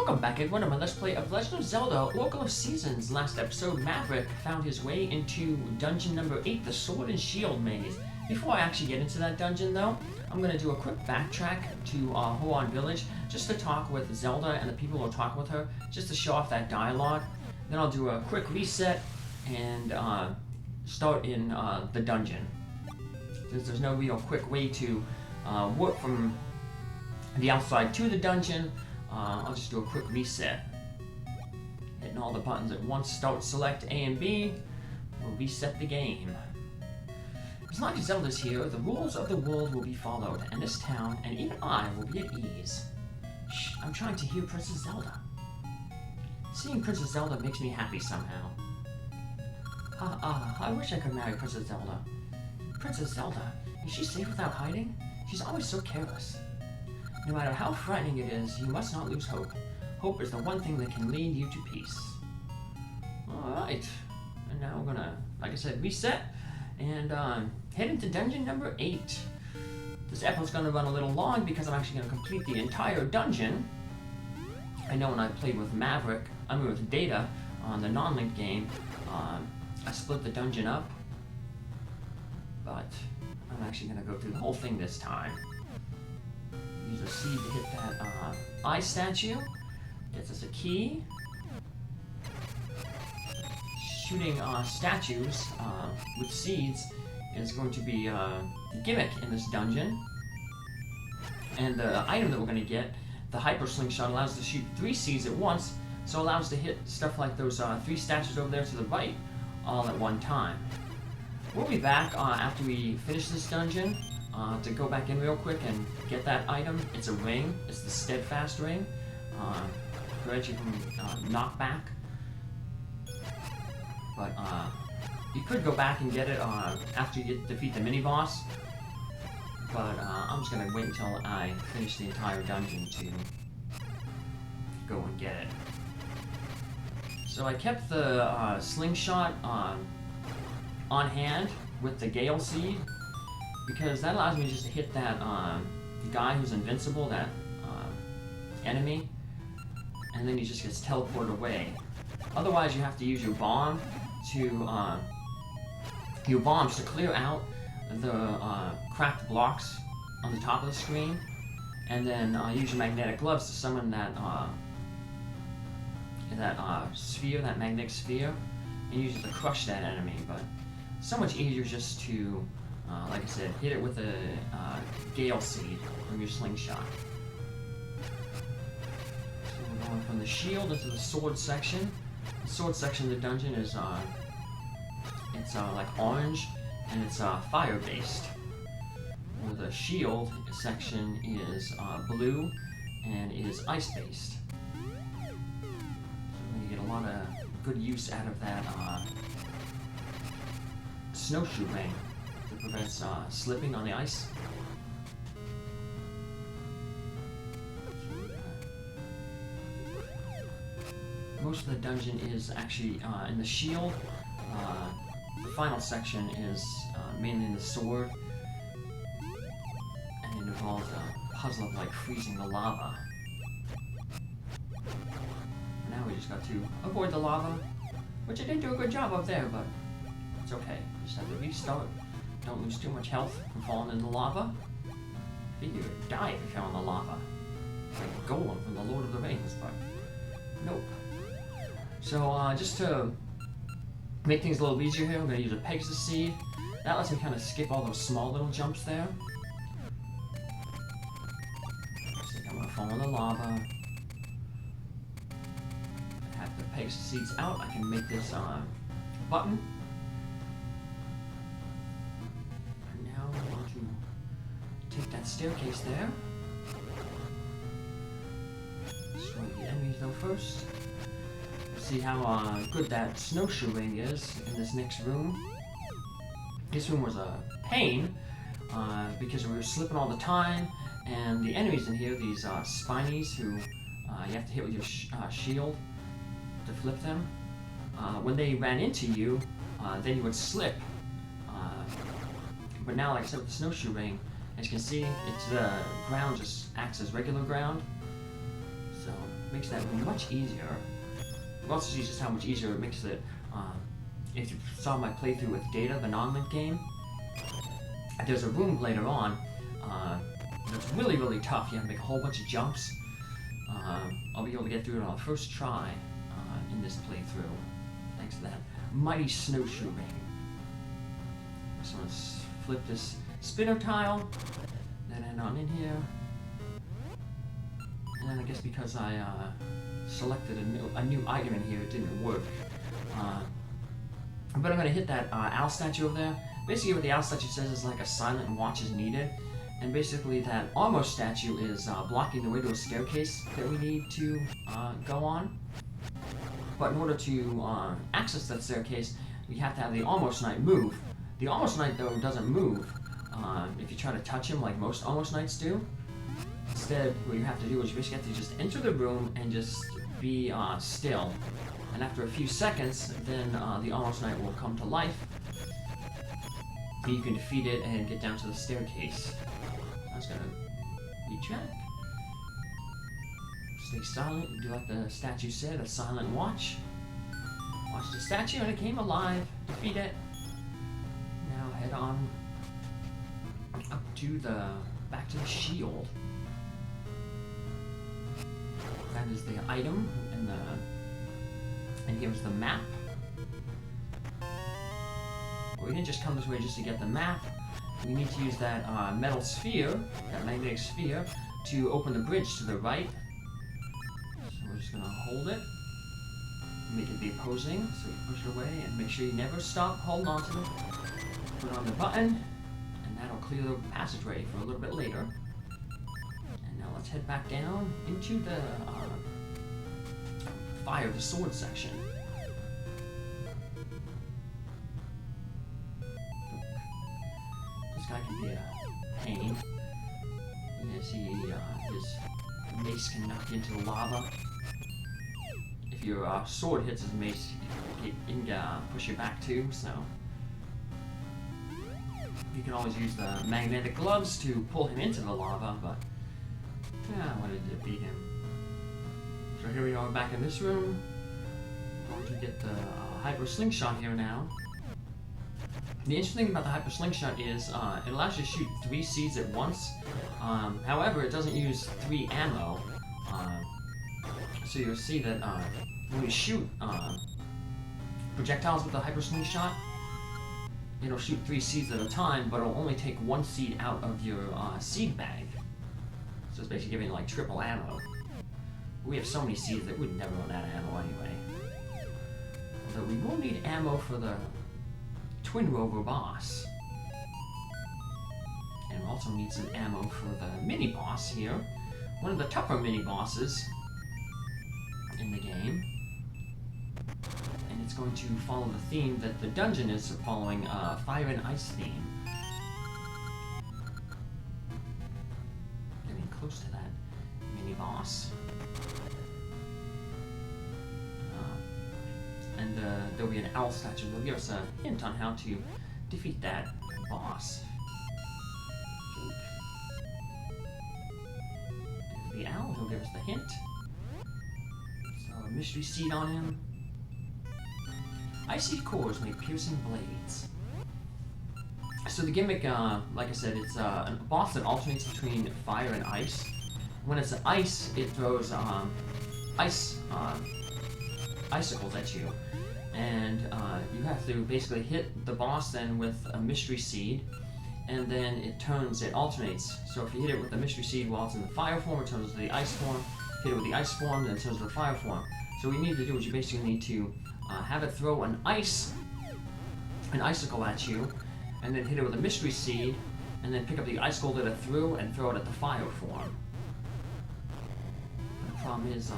Welcome back everyone to my Let's Play of Legend of Zelda Oracle of Seasons. Last episode, Maverick found his way into dungeon number 8, the Sword and Shield Maze. Before I actually get into that dungeon though, I'm going to do a quick backtrack to Holodrum Village, just to talk with Zelda and the people who are talking with her, just to show off that dialogue. Then I'll do a quick reset and start in the dungeon. Since there's no real quick way to work from the outside to the dungeon, I'll just do a quick reset. Hitting all the buttons at once, start, select A and B, will reset the game. As long as Zelda's here, the rules of the world will be followed, and this town, and even I, will be at ease. Shh, I'm trying to hear Princess Zelda. Seeing Princess Zelda makes me happy somehow. I wish I could marry Princess Zelda. Princess Zelda, is she safe without hiding? She's always so careless. No matter how frightening it is, you must not lose hope. Hope is the one thing that can lead you to peace. Alright. And now we're gonna, like I said, reset and head into dungeon number 8. This episode's gonna run a little long because I'm actually gonna complete the entire dungeon. I know when I played with Maverick, with Data on the non-linked game, I split the dungeon up. But I'm actually gonna go through the whole thing this time. Use a seed to hit that eye statue. Gets us a key. Shooting statues with seeds is going to be a gimmick in this dungeon. And the item that we're going to get, the Hyper Slingshot, allows us to shoot 3 seeds at once, so it allows us to hit stuff like those 3 statues over there to the right all at one time. We'll be back after we finish this dungeon to go back in real quick and get that item. It's a ring. It's the Steadfast ring. Prevents you from knockback. But you could go back and get it after you defeat the mini-boss. But I'm just going to wait until I finish the entire dungeon to go and get it. So I kept the slingshot on hand with the Gale Seed, because that allows me just to hit that guy who's invincible, that enemy, and then he just gets teleported away. Otherwise, you have to use your bombs to clear out the cracked blocks on the top of the screen, and then use your magnetic gloves to summon that sphere, that magnetic sphere, and use it to crush that enemy. But it's so much easier just to, like I said, hit it with a Gale Seed from your slingshot. So we're going from the shield into the sword section. The sword section of the dungeon is it's like orange, and it's fire-based. Where the shield section is blue, and is ice-based. So you get a lot of good use out of that snowshoe ring that prevents slipping on the ice. Most of the dungeon is actually in the shield. The final section is mainly in the sword, and it involves a puzzle of like freezing the lava. Now we just got to avoid the lava, which I didn't do a good job of there, but it's okay. Just have to restart. Don't lose too much health from falling into the lava. Figure you'd die if you fell in the lava. It's like Golem from the Lord of the Rings, but nope. So just to make things a little easier here, I'm going to use a Pegasus Seed. That lets me kind of skip all those small little jumps there. Looks like I'm going to fall in the lava. I have the Pegasus Seeds out. I can make this button. And now I'm going to take that staircase there. Destroy the enemies though first. See how good that snowshoe ring is in this next room. This room was a pain because we were slipping all the time, and the enemies in here, these spinies who you have to hit with your shield to flip them, when they ran into you, then you would slip. But now, like I said, with the snowshoe ring, as you can see, it's the ground just acts as regular ground. So makes that much easier. I've also seen just how much easier it makes it. If you saw my playthrough with Data, the non-link game, there's a room later on that's really, really tough. You have to make a whole bunch of jumps. I'll be able to get through it on the first try in this playthrough, thanks to that mighty snowshoe ring. So let's flip this spinner tile, then head on in here. And then I guess because I selected a new item in here, it didn't work. But I'm going to hit that owl statue over there. Basically what the owl statue says is like a silent watch is needed. And basically that almost statue is blocking the way to a staircase that we need to go on. But in order to access that staircase, we have to have the almost knight move. The almost knight, though, doesn't move if you try to touch him like most almost knights do. Instead, what you have to do is you basically have to just enter the room and just be still. And after a few seconds, then the almost knight will come to life. And you can defeat it and get down to the staircase. I was gonna recheck. Stay silent, do like the statue said, a silent watch. Watch the statue and it came alive. Defeat it. Now head on up to back to the shield. That is the item and here's the map. We didn't just come this way just to get the map. We need to use that metal sphere, that magnetic sphere, to open the bridge to the right. So we're just gonna hold it, make it be opposing, so we push it away, and make sure you never stop holding on to it. Put it on the button, and that'll clear the passageway for a little bit later. And now let's head back down into the fire, the sword section. This guy can be a pain. You can see his mace can knock you into the lava. If your sword hits his mace, it can push you back too, so. You can always use the magnetic gloves to pull him into the lava, but I wanted to beat him. So here we are back in this room. I'm going to get the hyper slingshot here now. The interesting thing about the hyper slingshot is it allows you to shoot 3 seeds at once. However, it doesn't use 3 ammo. So you'll see that when you shoot projectiles with the hyper slingshot, it'll shoot 3 seeds at a time, but it'll only take 1 seed out of your seed bag. So it's basically giving you like triple ammo. We have so many seeds that we'd never run out of ammo anyway. Although we will need ammo for the Twin Rover boss. And we'll also need some ammo for the mini boss here. One of the tougher mini bosses in the game. And it's going to follow the theme that the dungeon is following, Fire and Ice theme. Getting close to that mini boss. And there'll be an owl statue that'll give us a hint on how to defeat that boss. There's the owl, he'll give us the hint. So a mystery seed on him. Icy cores make piercing blades. So the gimmick, like I said, it's a boss that alternates between fire and ice. When it's ice, it throws icicles at you. And you have to basically hit the boss then with a mystery seed, and then it alternates. So if you hit it with the mystery seed while it's in the fire form, it turns to the ice form. Hit it with the ice form, then it turns to the fire form. So what you need to do is you basically need to have it throw an icicle at you, and then hit it with a mystery seed, and then pick up the icicle that it threw and throw it at the fire form. The problem is,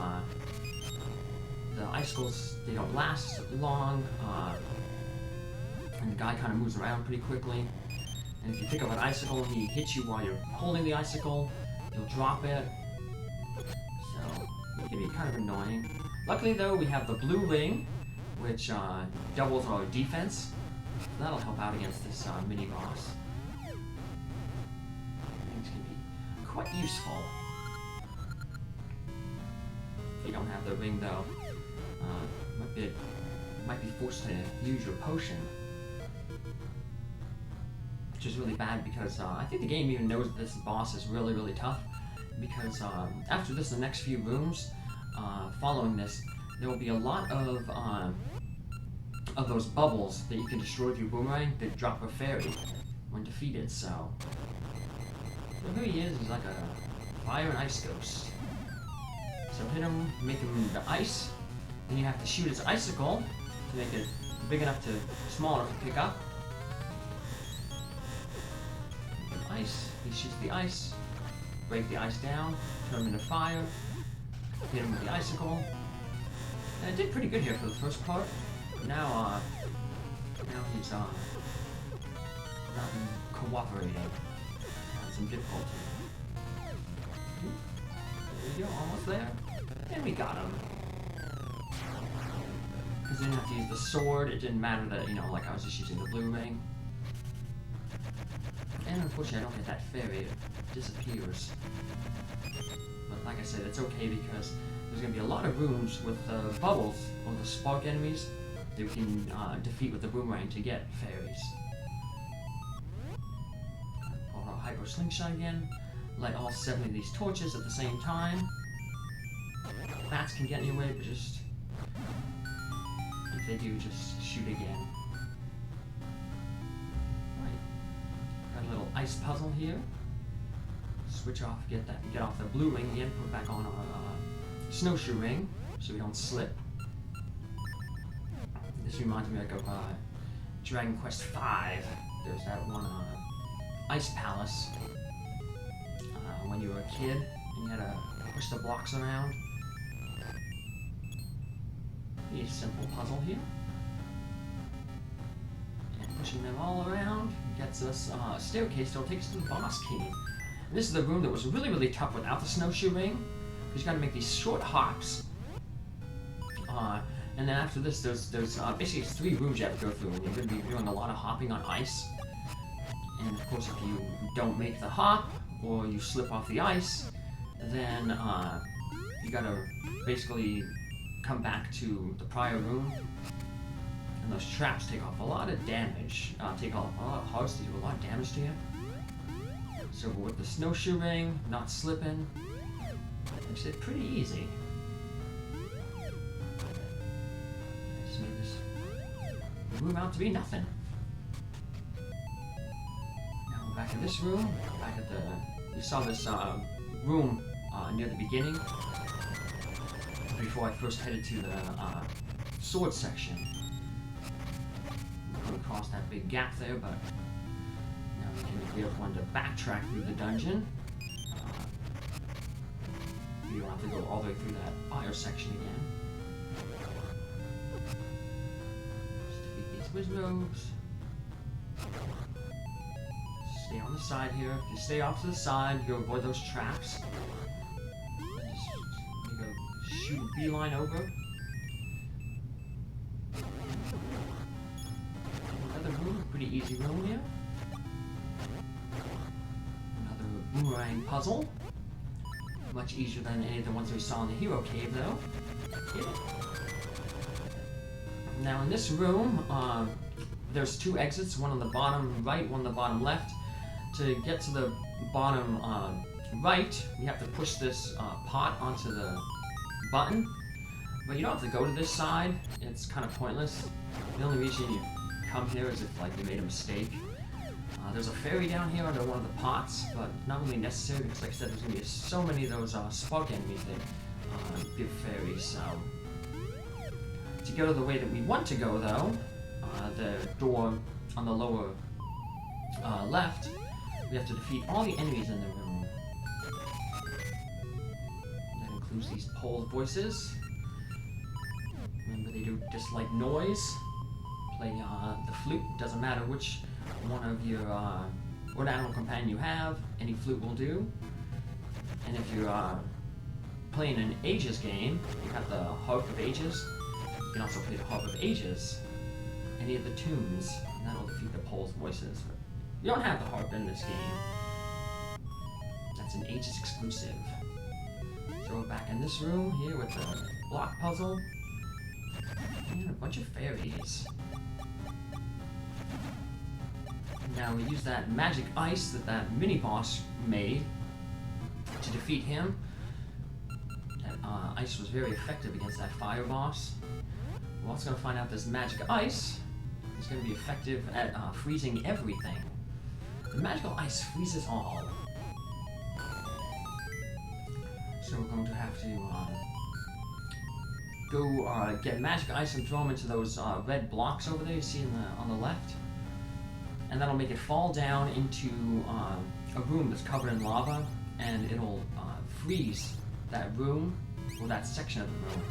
the icicles, they don't last long, and the guy kind of moves around pretty quickly. And if you pick up an icicle and he hits you while you're holding the icicle, you'll drop it. So, it can be kind of annoying. Luckily though, we have the blue ring, which doubles our defense. So that'll help out against this mini-boss. Things can be quite useful. If you don't have the ring though. Might be forced to use your potion, which is really bad because I think the game even knows that this boss is really, really tough. Because after this, the next few rooms following this, there will be a lot of those bubbles that you can destroy with your boomerang that drop a fairy when defeated. So who he is like a fire and ice ghost. So hit him, make him the ice. Then you have to shoot his icicle to make it big enough to, small enough to pick up. Ice. He shoots the ice. Break the ice down. Turn him into fire. Hit him with the icicle. And it did pretty good here for the first part. Now he's not cooperating. Had some difficulty. There we go, almost there. And we got him. Because I didn't have to use the sword, it didn't matter that, like I was just using the blue ring. And unfortunately I don't get that fairy, it disappears. But like I said, it's okay because there's going to be a lot of rooms with bubbles, or the spark enemies, that we can defeat with the boomerang to get fairies. Pull out Hyper Slingshot again, light all 7 of these torches at the same time. Bats can get in your way, but just, if they do, just shoot again. Right. Got a little ice puzzle here. Switch off, get off the blue ring again, put back on our snowshoe ring, so we don't slip. This reminds me of Dragon Quest V. There's that one Ice Palace when you were a kid and you had to push the blocks around. Pretty simple puzzle here. And pushing them all around gets us a staircase that'll take us to the boss key. And this is the room that was really, really tough without the snowshoe ring. Because you got to make these short hops. And then after this, there's basically 3 rooms you have to go through, and you're going to be doing a lot of hopping on ice. And of course, if you don't make the hop, or you slip off the ice, then you got to basically come back to the prior room. And those traps take off a lot of damage, take off a lot of hearts, they do a lot of damage to you. So with the snowshoe ring, not slipping, makes it pretty easy. Just made this room out to be nothing. Now we're back in this room. Back at we saw this room near the beginning before I first headed to the sword section. Couldn't cross that big gap there, but now we have one to backtrack through the dungeon. You don't have to go all the way through that fire section again. Just defeat these wizards. Stay on the side here. If you stay off to the side, you'll avoid those traps. Just you go shoot a beeline over. Another room, pretty easy room here. Another boomerang puzzle. Much easier than any of the ones we saw in the Hero Cave, though. Yeah. Now in this room, there's 2 exits, one on the bottom right, one on the bottom left. To get to the bottom right, you have to push this pot onto the button. But you don't have to go to this side, it's kind of pointless. The only reason you come here is if you made a mistake. There's a fairy down here under one of the pots, but not really necessary because, like I said, there's going to be so many of those spark enemies that give fairies. So, to go the way that we want to go, though, the door on the lower left, we have to defeat all the enemies in the room. That includes these pole voices. Remember, they do just like noise. Play the flute. Doesn't matter which one of your what animal companion you have, any flute will do. And if you're playing an Ages game, you have the Harp of Ages. You can also play the Harp of Ages, any of the tunes, and that'll defeat the pole's voices. But you don't have the harp in this game. That's an Ages exclusive. So we're back in this room here with the block puzzle. And a bunch of fairies. Now we use that magic ice that mini-boss made to defeat him. That ice was very effective against that fire boss. We're also going to find out this magic ice is going to be effective at freezing everything. The magical ice freezes all. So we're going to have to go get magic ice and throw them into those red blocks over there you see on the left. And that'll make it fall down into a room that's covered in lava, and it'll freeze that room, or that section of the room.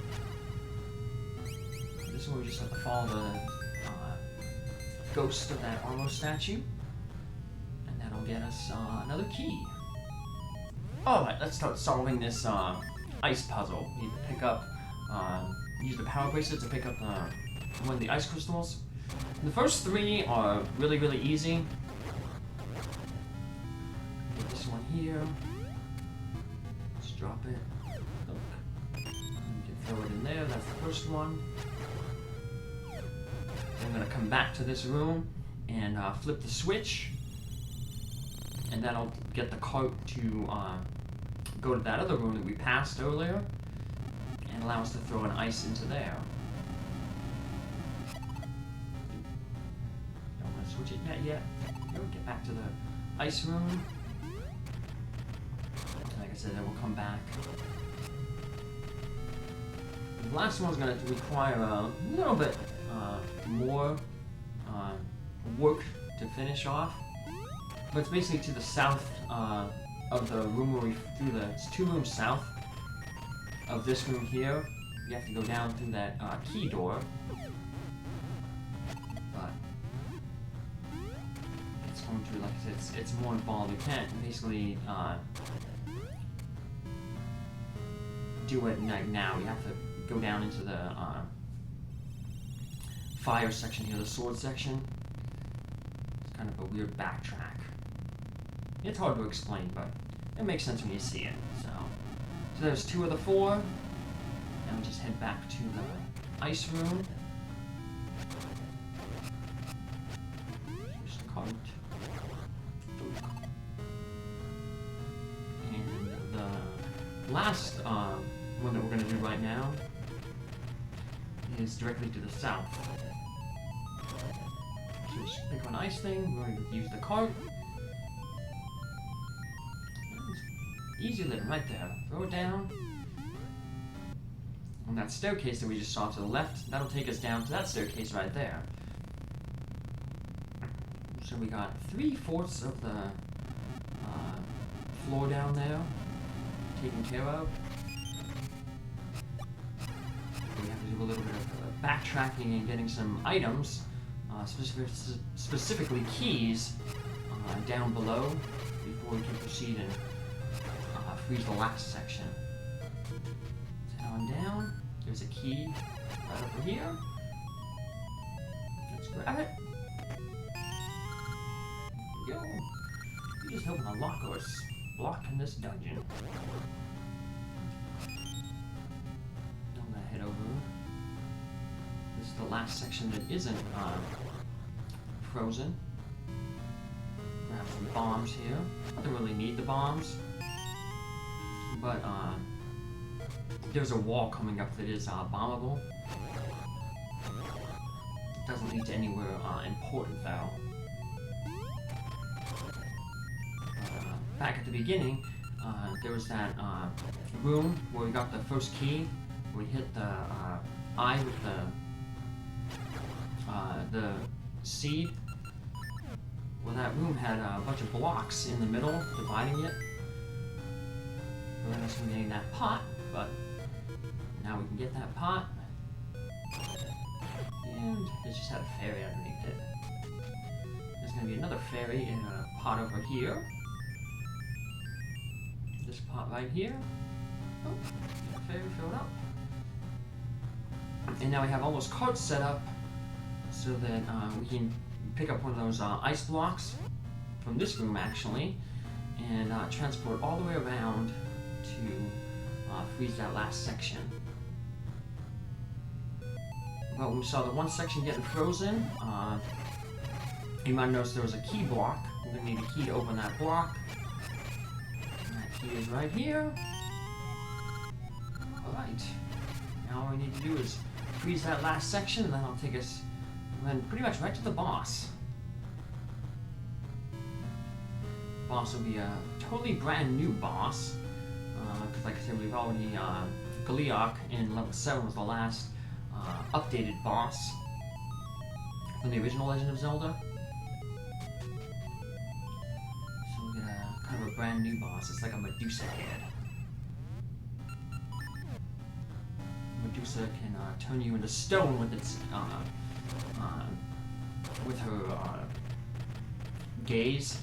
This is where we just have to follow the ghost of that Arlo statue, and that'll get us another key. Alright, let's start solving this ice puzzle. We need to pick up, use the power bracelet to pick up one of the ice crystals. The first three are really, really easy. Get this one here. Let's drop it. Look. You can throw it in there. That's the first one. I'm going to come back to this room and flip the switch. And that'll get the cart to go to that other room that we passed earlier and allow us to throw an ice into there. Switch it yet. We'll get back to the ice room. Like I said, then we'll come back. The last one's going to require a little bit more work to finish off. But it's basically to the south of the room where we threw it's 2 rooms south of this room here. You have to go down through that key door. To, like I said, it's more involved. We can't basically do it like now. We have to go down into the fire section here, the sword section. It's kind of a weird backtrack. It's hard to explain, but it makes sense when you see it. So there's 2 of the 4. Now we just head back to the ice room. Push the cart. Last one that we're going to do right now is directly to the south. So just pick one ice thing, we're going to use the cart. Easy living right there. Throw it down. On that staircase that we just saw to the left, that'll take us down to that staircase right there. So we got 3/4 of the floor down there taken care of. We have to do a little bit of backtracking and getting some items, specifically keys, down below before we can proceed and freeze the last section. Let's head on down. There's a key right over here. Let's grab it. There we go. We just opened a lock or block in this dungeon. I'm gonna head over. This is the last section that isn't frozen. Grab some bombs here. I don't really need the bombs, but there's a wall coming up that is bombable. It doesn't lead to anywhere important though. Back at the beginning, there was that room where we got the first key. We hit the eye with the seed. Well, that room had a bunch of blocks in the middle, dividing it. We're just getting that pot, but now we can get that pot. And it just had a fairy underneath it. There's going to be another fairy in a pot over here. This pot right here. Oh, the fairy filled up. And now we have all those carts set up so that we can pick up one of those ice blocks from this room actually and transport all the way around to freeze that last section. But when we saw the one section getting frozen, you might notice there was a key block. We're going to need a key to open that block. And that key is right here. Alright. Now all we need to do is freeze that last section, and then I'll take us then pretty much right to the boss. Boss will be a totally brand new boss. Because like I said, we've already, Goliath in level 7 was the last updated boss from the original Legend of Zelda. So we get a kind of a brand new boss. It's like a Medusa head. Medusa can turn you into stone with its with her gaze.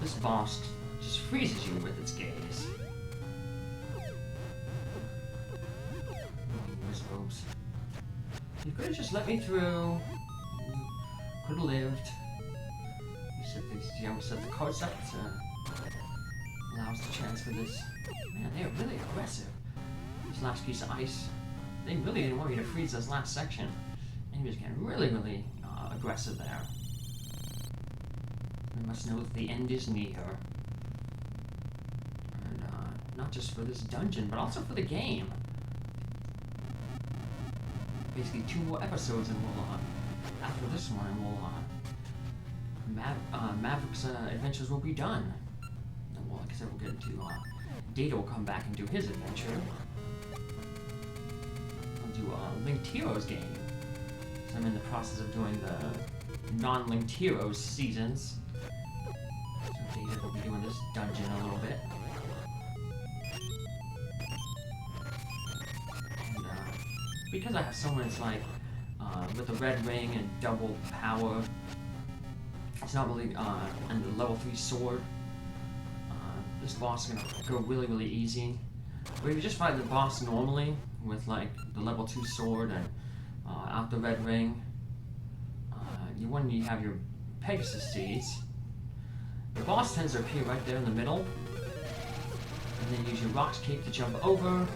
This boss just freezes you with its gaze. Wizrobes. You could have just let me through. Could have lived. We set the cards up to allow us to transfer this. Man, they are really aggressive. This last piece of ice. They really didn't want me to freeze this last section. And he was getting really, really aggressive there. We must know that the end is near. And not just for this dungeon, but also for the game. Basically 2 more episodes and we'll, after this one, Maverick's adventures will be done. And well, like I said, we'll get into, Data will come back and do his adventure. We'll do Linked Heroes game. So I'm in the process of doing the non-Linked Heroes seasons. So Data will be doing this dungeon a little bit. And because I have someone that's like, with the red ring and double power, it's not really, and the level 3 sword, this boss is gonna go really, really easy. But if you just fight the boss normally, with like the level 2 sword and out the red ring, when you have your Pegasus seeds, the boss tends to appear right there in the middle, and then use your Rock's Cape to jump over, and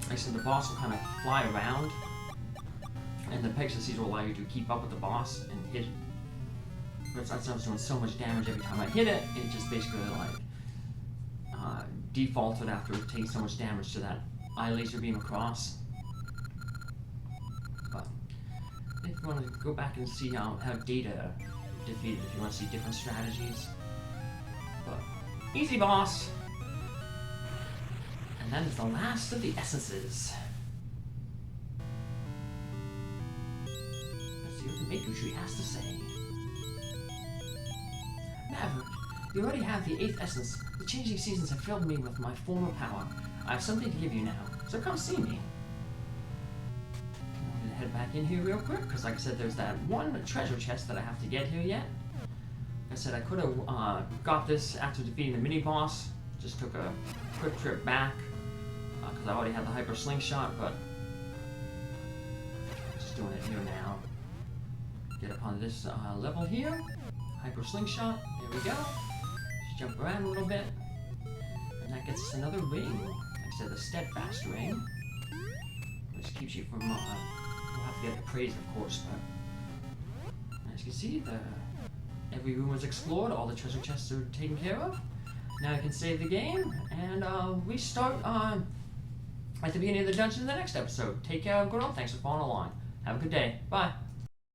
like I said, the boss will kind of fly around, and the Pegasus seeds will allow you to keep up with the boss and hit. But since I was doing so much damage every time I hit it, it just basically like defaulted after taking so much damage to that eye laser beam across. But if you want to go back and see how Data defeated, if you want to see different strategies. But easy boss. And that is the last of the essences. Let's see what the Maker Tree has to say. Maverick, you already have the 8th essence. The changing seasons have filled me with my former power. I have something to give you now, so come see me. I'm gonna head back in here real quick, because like I said, there's that one treasure chest that I have to get here yet. Like I said, I could have got this after defeating the mini-boss. Just took a quick trip back, because I already had the hyper slingshot, but I'm just doing it here now. Get up on this level here. Hyper slingshot, there we go. Just jump around a little bit. And that gets us another ring. Like I said, the steadfast ring. Which keeps you from, we'll have to get the praise of course, but as you can see, every room was explored, all the treasure chests are taken care of. Now I can save the game, and we start at the beginning of the dungeon in the next episode. Take care, everyone. Thanks for following along. Have a good day. Bye.